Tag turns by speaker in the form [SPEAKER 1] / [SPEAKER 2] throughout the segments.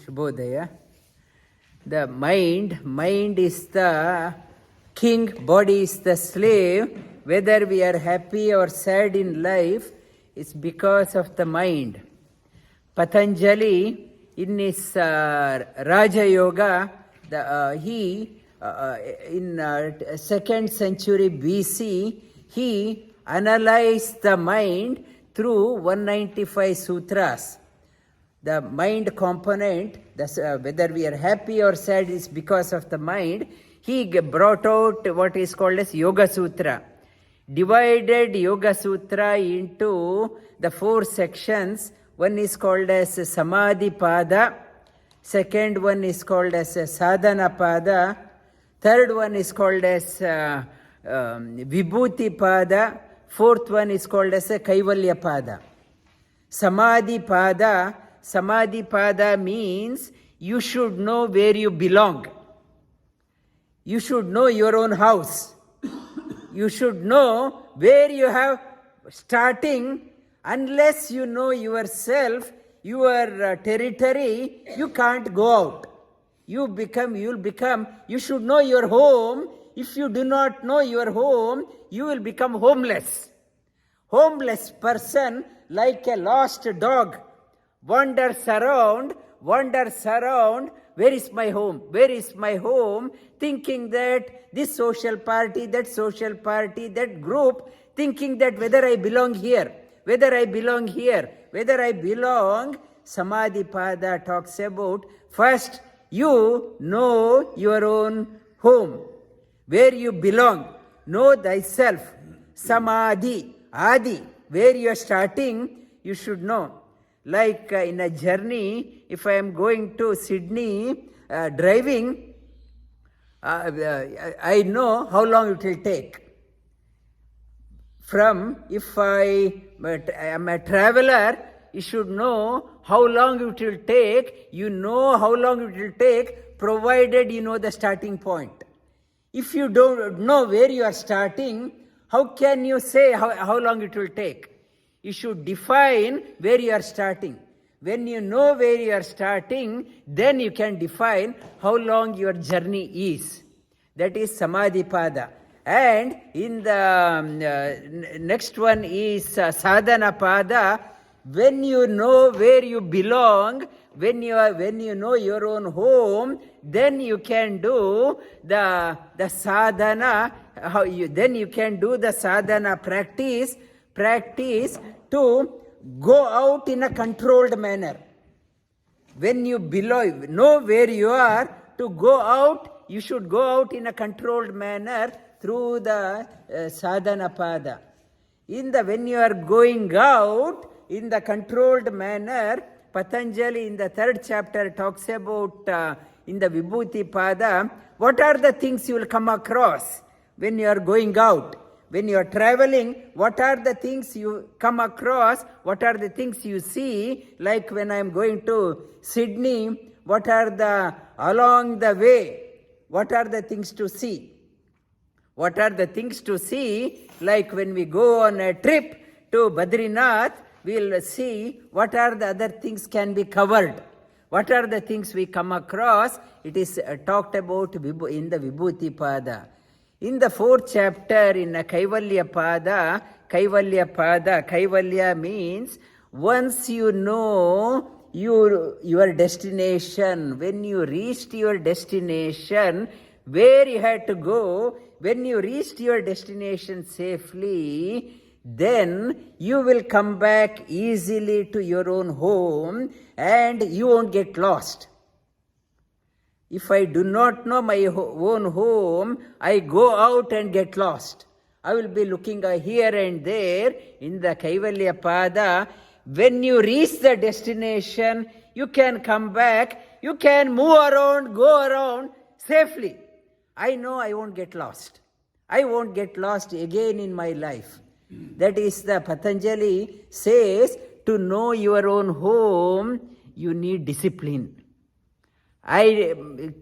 [SPEAKER 1] Shubhodaya. The mind is the king, body is the slave. Whether we are happy or sad in life, it's because of the mind. Patanjali, in his Raja Yoga, in 2nd century BC, he analyzed the mind through 195 sutras. The mind component, whether we are happy or sad, is because of the mind. He brought out what is called as Yoga Sutra. Divided Yoga Sutra into the 4 sections. One is called as Samadhi Pada. Second one is called as Sadhana Pada. Third one is called as Vibhooti Pada. Fourth one is called as Kaivalya Pada. Samadhi Pada means you should know where you belong. You should know your own house. You should know where you have starting. Unless you know yourself, your territory, you can't go out. You should know your home. If you do not know your home, you will become homeless. Homeless person, like a lost dog, wanders around, where is my home? Where is my home? Thinking that this social party, that group, thinking that whether I belong here, whether I belong. Samadhi Pada talks about first you know your own home, where you belong, know thyself. Samadhi, Adi, where you are starting, you should know. Like in a journey, if I am going to Sydney driving, I know how long it will take. If I am a traveler, you should know how long it will take. You know how long it will take, provided you know the starting point. If you don't know where you are starting, how can you say how long it will take? You should define where you are starting. When you know where you are starting, then you can define how long your journey is. That is Samadhi Pada. And in the next one is Sadhana Pada. When you know where you belong, when you know your own home, then you can do the sadhana. Then you can do the sadhana practice to go out in a controlled manner. When you know where you are, to go out, you should go out in a controlled manner through the Sadhana Pada. When you are going out in the controlled manner, Patanjali in the 3rd chapter talks about in the Vibhooti Pada, what are the things you will come across when you are going out. When you are traveling, what are the things you come across? What are the things you see? Like when I am going to Sydney, along the way, what are the things to see? What are the things to see? Like when we go on a trip to Badrinath, we will see what are the other things can be covered. What are the things we come across? It is talked about in the Vibhooti Pada. In the 4th chapter, in Kaivalya Pada, Kaivalya means once you know your destination, when you reached your destination, where you had to go, when you reached your destination safely, then you will come back easily to your own home and you won't get lost. If I do not know my own home, I go out and get lost. I will be looking here and there. In the Kaivalya Pada, when you reach the destination, you can come back, you can move around, go around safely. I know I won't get lost. I won't get lost again in my life. That is the Patanjali says, to know your own home, you need discipline. I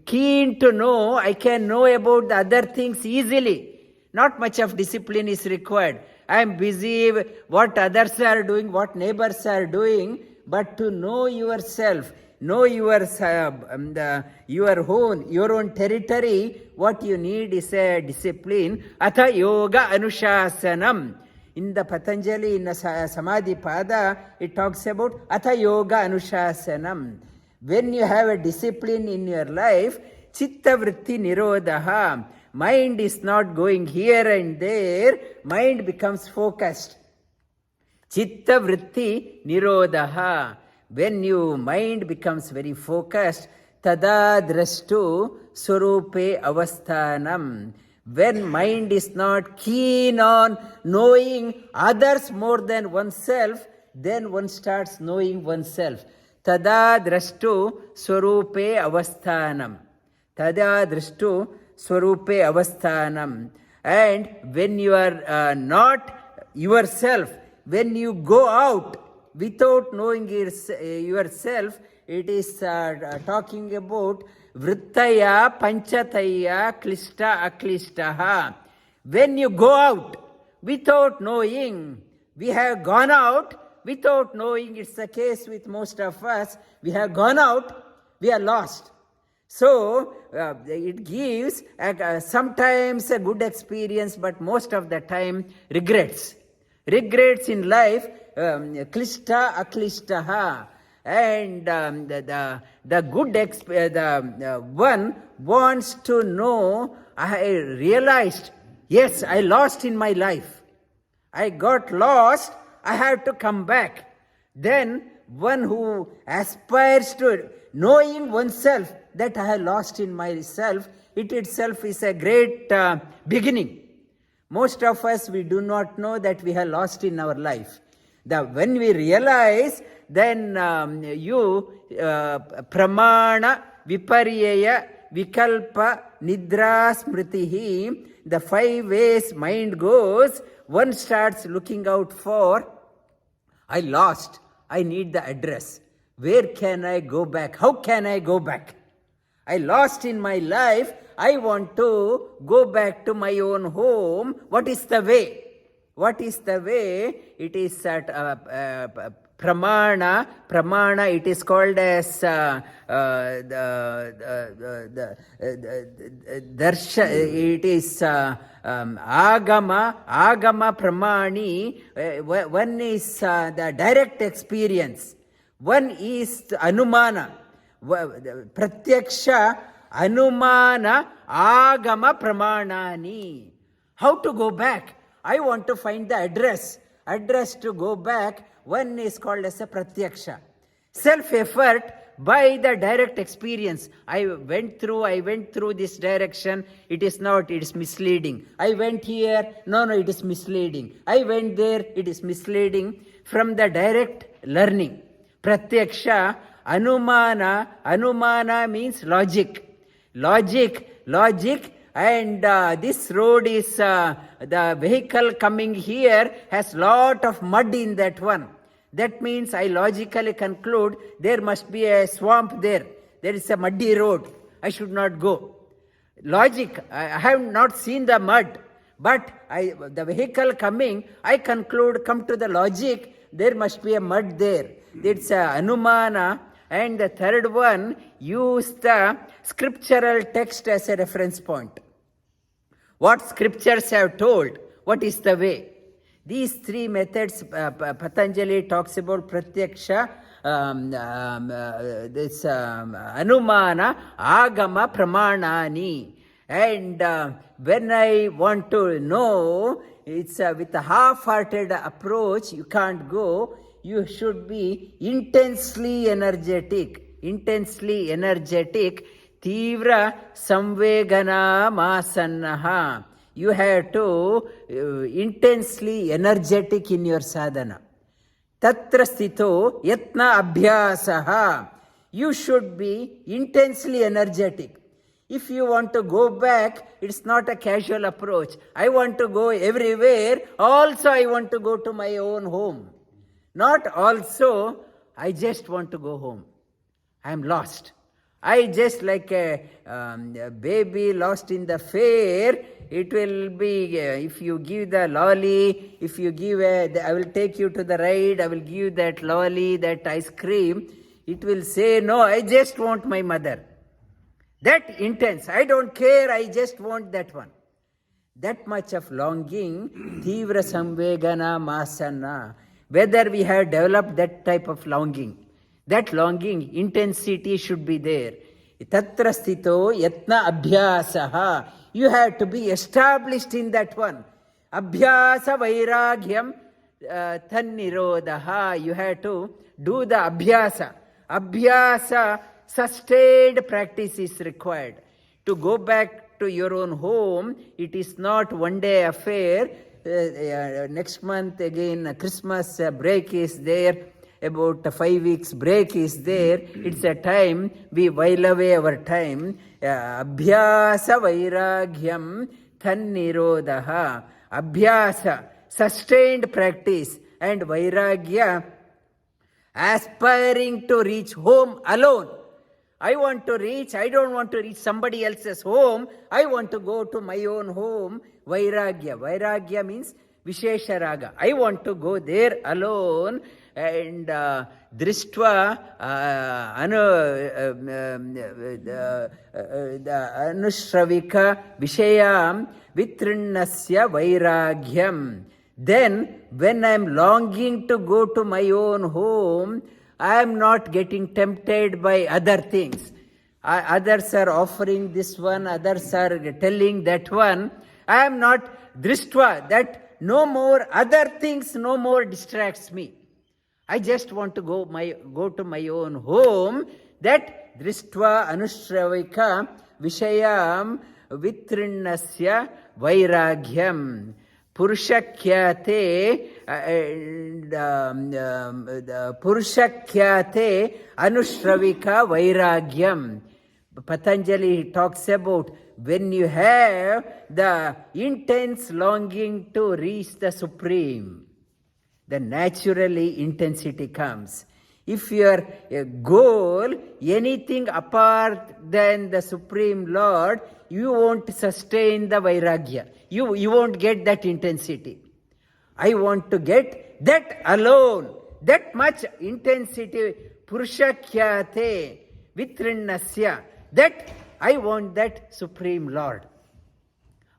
[SPEAKER 1] keen to know, I can know about the other things easily. Not much of discipline is required. I am busy with what others are doing, what neighbors are doing. but to know yourself, know your own territory. What you need is a discipline. Atha yoga anushasanam. In the Patanjali, in the Samadhi Pada, it talks about Atha yoga anushasanam. When you have a discipline in your life, chitta vritti nirodha. Mind is not going here and there. Mind becomes focused. Chitta vritti nirodha. When your mind becomes very focused, tada drashtu swarupe avasthanam. When mind is not keen on knowing others more than oneself, then one starts knowing oneself. Tada drashtu swarupe avasthanam. Tada drashtu swarupe avasthanam. And when you are not yourself, when you go out without knowing yourself, it is talking about vrittaya panchataya klishta aklishtaha. When you go out without knowing, we have gone out without knowing. It's the case with most of us. We have gone out, we are lost. So it gives sometimes a good experience, but most of the time regrets. Regrets in life, klishta aklishtaha. And the good one wants to know, I realized, yes, I lost in my life. I got lost, I have to come back. Then one who aspires to knowing oneself, that I have lost in myself, it itself is a great beginning. Most of us, we do not know that we have lost in our life. When we realize, then pramana, viparyaya, vikalpa, nidra, smritihi, the 5 ways mind goes, one starts looking out for, I lost, I need the address. Where can I go back? How can I go back? I lost in my life, I want to go back to my own home. What is the way? What is the way? It is at pramana. Pramana, it is called as darsha. It is agama. Agama pramani. One is the direct experience. One is anumana. Pratyaksha, anumana, agama pramanani. How to go back? I want to find the address. Address to go back, one is called as a pratyaksha. Self-effort by the direct experience. I went through this direction, it is not, it is misleading. I went here, no, it is misleading. I went there, it is misleading. From the direct learning. Pratyaksha, anumana means logic. Logic, and this road is, the vehicle coming here has lot of mud in that one. That means I logically conclude there must be a swamp there. There is a muddy road. I should not go. Logic, I have not seen the mud, but the vehicle coming, I conclude, come to the logic, there must be a mud there. It's anumana. And the third one, use the scriptural text as a reference point. What scriptures have told, what is the way? These 3 methods, Patanjali talks about pratyaksha, anumana, agama, pramanani. And when I want to know, it's with a half-hearted approach, you can't go. You should be intensely energetic, Tivra samvegana masannaha. You have to intensely energetic in your sadhana. Tatra sthito yatna abhyasaha. You should be intensely energetic. If you want to go back, it's not a casual approach. I want to go everywhere. Also, I want to go to my own home. Not also, I just want to go home. I am lost. I just like a baby lost in the fair. It will be, if you give the lolly, if you give I will take you to the ride, I will give that lolly, that ice cream. It will say, no, I just want my mother. That intense, I don't care, I just want that one. That much of longing, tivra samvegana masana, whether we have developed that type of longing. That longing, intensity should be there. Tatra sthito yatna abhyasaha. You have to be established in that one. Abhyasa vairagyam tannirodaha. You have to do the abhyasa. Abhyasa, sustained practice is required. To go back to your own home, it is not one day affair. Next month again, Christmas break is there. About 5 weeks break is there. It's a time we while away our time. Abhyasa vairagyam tannirodaha. Abhyasa, sustained practice, and vairagya, aspiring to reach home alone. I want to reach, I don't want to reach somebody else's home. I want to go to my own home. Vairagya. Vairagya means Vishesha Raga. I want to go there alone. And drishtva anushravika vishayam vitrinnasya vairagyam. Then, when I am longing to go to my own home, I am not getting tempted by other things. Others are offering this one, others are telling that one. I am not drishtva, that no more other things, no more distracts me. I just want to go to my own home. That drishtva anushravika vishayam vitrinnasya vairagyam. Purushakyate anushravika vairagyam. Patanjali talks about when you have the intense longing to reach the Supreme, then naturally intensity comes. If your goal, anything apart than the Supreme Lord, you won't sustain the vairagya. You won't get that intensity. I want to get that alone, that much intensity, purushakyate vitrinnasya, that I want that Supreme Lord.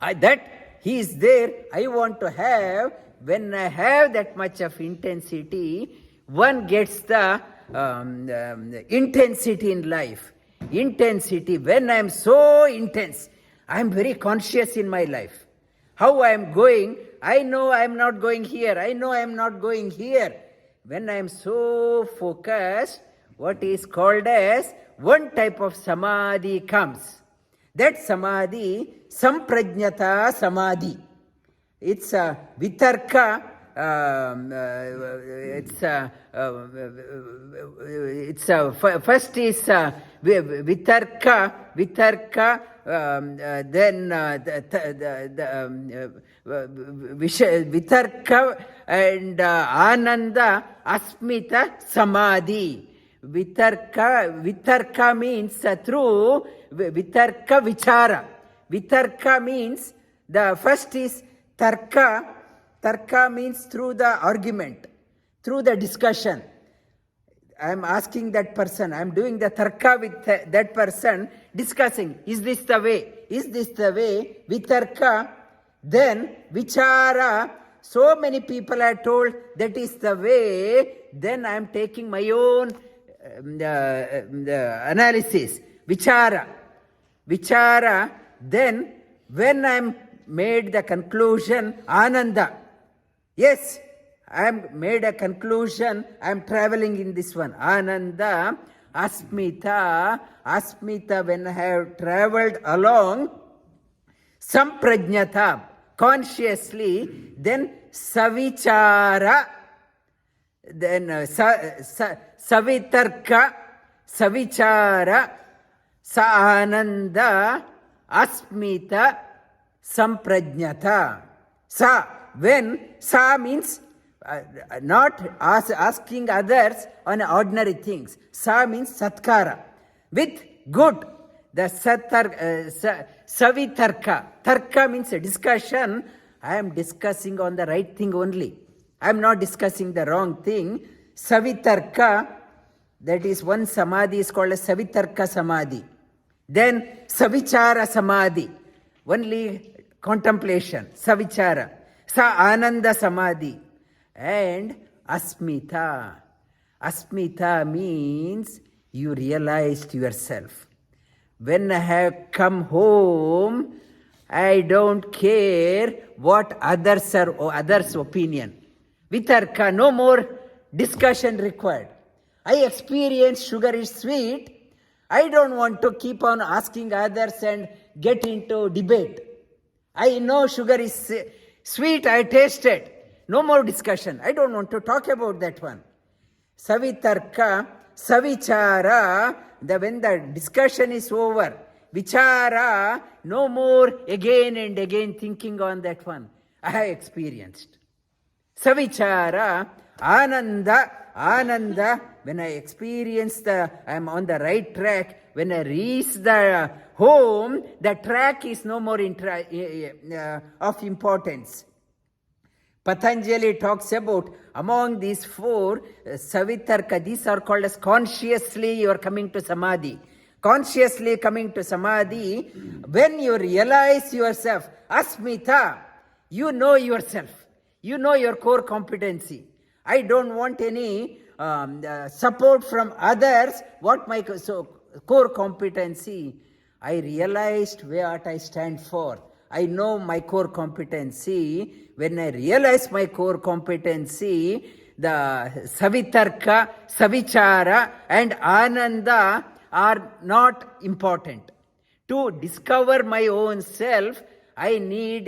[SPEAKER 1] That He is there, I want to have. When I have that much of intensity, one gets the intensity in life. Intensity, when I am so intense, I am very conscious in my life. How I am going, I know I am not going here, I know I am not going here. When I am so focused, what is called as one type of samadhi comes. That samadhi, Samprajnata Samadhi. It's a vitarka, first is vitarka, then vitarka and ananda asmita samadhi. Vitarka means through vitarka vichara. Vitarka means the first is tarka. Tarka means through the argument, through the discussion. I am asking that person, I am doing the tarka with that person, discussing, is this the way? Is this the way? Vitarka. Then vichara, so many people are told that is the way. Then I am taking my own analysis. Vichara. Then when I am made the conclusion, ananda. Yes, I am made a conclusion, I am traveling in this one. Ananda, asmita, when I have traveled along, samprajnata, consciously, then savichara, then savitarka, savichara, sa-ananda, asmita, samprajnata. Sa, when, sa means not asking others on ordinary things. Sa means satkara. With good. The savitarka. Tarka means a discussion. I am discussing on the right thing only. I am not discussing the wrong thing. Savitarka, that is one samadhi is called as savitarka samadhi. Then savichara samadhi, only contemplation, savichara. Sa ananda samadhi. And asmita. Asmita means you realized yourself. When I have come home, I don't care what others opinion. Vitarka, no more discussion required. I experience sugar is sweet. I don't want to keep on asking others and get into debate. I know sugar is sweet, I tasted. No more discussion. I don't want to talk about that one. Savitarka, savichara, when the discussion is over, vichara, no more again and again thinking on that one. I have experienced. Savichara, ananda, when I experience I am on the right track. When I reach the home, the track is no more of importance. Patanjali talks about among these four, savitarka, these are called as consciously you are coming to samadhi. Consciously coming to samadhi, when you realize yourself, asmita, you know yourself. You know your core competency. I don't want any support from others. What my core competency? I realized what I stand for. I know my core competency. When I realize my core competency, the savitarka, savichara and ananda are not important. To discover my own self, I need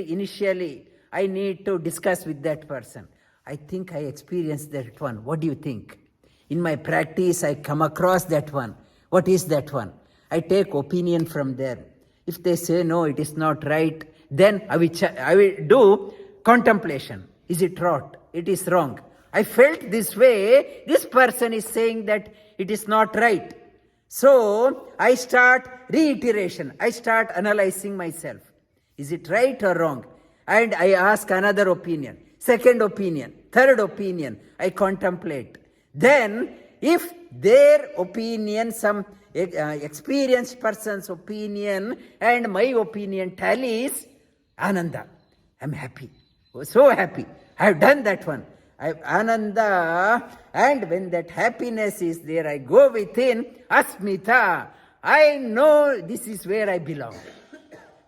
[SPEAKER 1] to discuss with that person. I think I experienced that one. What do you think? In my practice, I come across that one. What is that one? I take opinion from there. If they say, no, it is not right, then I will do contemplation. Is it right? It is wrong. I felt this way. This person is saying that it is not right. So, I start reiteration. I start analyzing myself. Is it right or wrong? And I ask another opinion, second opinion, third opinion. I contemplate. Then, if their opinion, some experienced person's opinion and my opinion tallies, ananda, I'm happy. So happy. I have done that one. I have ananda, and when that happiness is there, I go within, asmita. I know this is where I belong.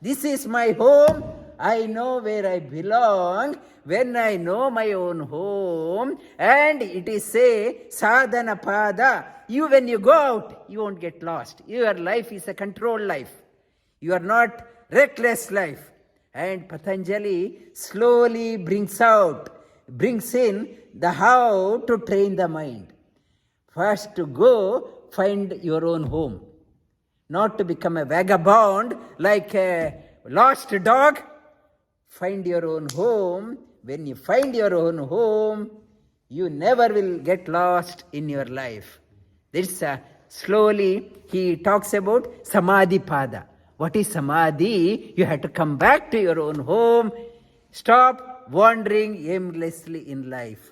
[SPEAKER 1] This is my home. I know where I belong. When I know my own home, and it is say, Sadhana Pada, when you go out, you won't get lost. Your life is a controlled life. You are not reckless life. And Patanjali slowly brings in the how to train the mind. First to go find your own home. Not to become a vagabond like a lost dog. Find your own home. When you find your own home, you never will get lost in your life. This slowly he talks about Samadhi Pada. What is Samadhi? You have to come back to your own home. Stop wandering aimlessly in life.